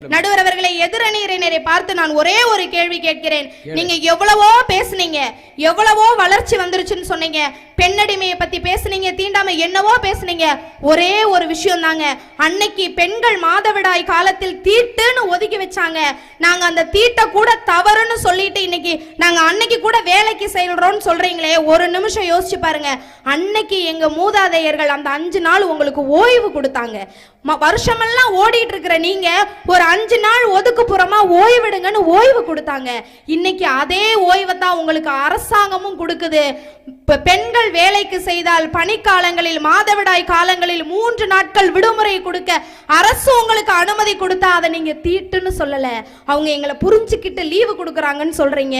நடுவர் அவர்களை, எதிரணியினரை பார்த்து நான் ஒரே ஒரு கேள்வி கேட்கிறேன். நீங்க எவ்வளவோ பேசுனீங்க, எவ்வளவோ வளர்ச்சி வந்துருச்சுன்னு சொன்னீங்க, பெண்ணடிமையை பத்தி பேசுனீங்க, தீண்டாமை என்னவோ பேசுனீங்க. ஒரே ஒரு விஷயம் தாங்க, அன்னைக்கு பெண்கள் மாதவிடாய் காலத்தில் தீட்டுன்னு ஒதுக்கி வச்சாங்க. நாங்க அந்த தீட்டை கூட தவறுன்னு சொல்லிட்டு இன்னைக்கு நாங்க அன்னைக்கு கூட வேலைக்கு செய்யறோம்னு சொல்றீங்களே, ஒரு நிமிஷம் யோசிச்சு பாருங்க. அன்னைக்கு எங்க மூதாதையர்கள் அந்த 5 நாள் உங்களுக்கு ஓய்வு கொடுத்தாங்க. வருஷமெல்லாம் ஓடிட்டு இருக்கிற நீங்க ஒரு 5 நாள் ஒதுக்குப்புறமா ஓய்விடுங்கன்னு ஓய்வு கொடுத்தாங்க. இன்னைக்கு அதே ஓய்வை தான் உங்களுக்கு அரசாங்கமும் கொடுக்குது. பெண்கள் வேலைக்கு செய்தால் பனிக்காலங்களில் மாதவிடாய் காலங்களில் 3 நாட்கள் விடுமுறை கொடுக்க அரசு உங்களுக்கு அனுமதி கொடுத்தா அதை நீங்க தீட்டுன்னு சொல்லல, அவங்க எங்களை புரிஞ்சுக்கிட்டு லீவு கொடுக்கறாங்கன்னு சொல்றீங்க.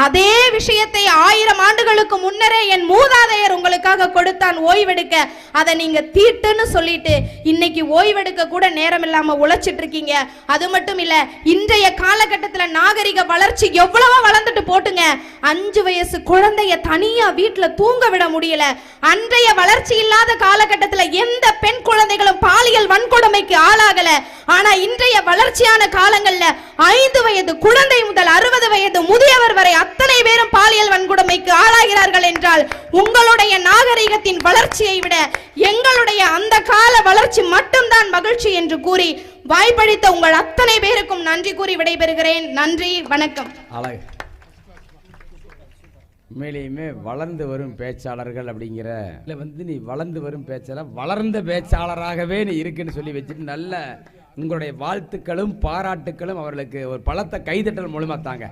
அதே விஷயத்தை 1000 ஆண்டுகளுக்கு முன்னரே என் மூதாதையர் உங்களுக்காக கொடுத்தான் ஓய்வெடுக்க, அதை நீங்க தீட்டுன்னு சொல்லிட்டு இன்னைக்கு ஓய்வெடுக்க கூட நேரம் இல்லாம உழைச்சிட்டு இருக்கீங்க. அது மட்டும் இல்ல, இன்றைய காலகட்டத்தில் நாகரிக வளர்ச்சி எவ்வளவோ வளர்ந்துட்டு போட்டுங்க, 5 வயசு குழந்தைய தனியா வீட்டுல தூங்க விட முடியல. அன்றைய வளர்ச்சி இல்லாத காலகட்டத்தில் எந்த பெண் குழந்தைகளும் பாலியல் வன்கொடுமைக்கு ஆளாகல. ஆனா இன்றைய வளர்ச்சியான காலங்கள்ல 5 வயது குழந்தை முதல் 60 வயது முதியவர் வரை அத்தனை பேரும் பாலியல் வன்கொடுமைக்கு ஆளாகிறார்கள் என்றால் உங்களுடைய நாகரிகத்தின் வளர்ச்சியை விட எங்களுடைய அந்த கால வளர்ச்சி மட்டும்தான் மகிழ்ச்சி என்று கூறி வாய்ப்பளித்த உங்கள் அத்தனை பேருக்கும் நன்றி கூறி விடைபெறுகிறேன். நன்றி, வணக்கம். உண்மையிலேயுமே வளர்ந்து வரும் பேச்சாளர்கள் அப்படிங்கிற நீ வளர்ந்து வரும் பேச்சாளர், வளர்ந்த பேச்சாளராகவே நீ இருக்குன்னு சொல்லி வச்சுட்டு நல்ல உங்களுடைய வாழ்த்துக்களும் பாராட்டுக்களும் அவர்களுக்கு ஒரு பலத்த கைதட்டல் மூலமா தாங்க.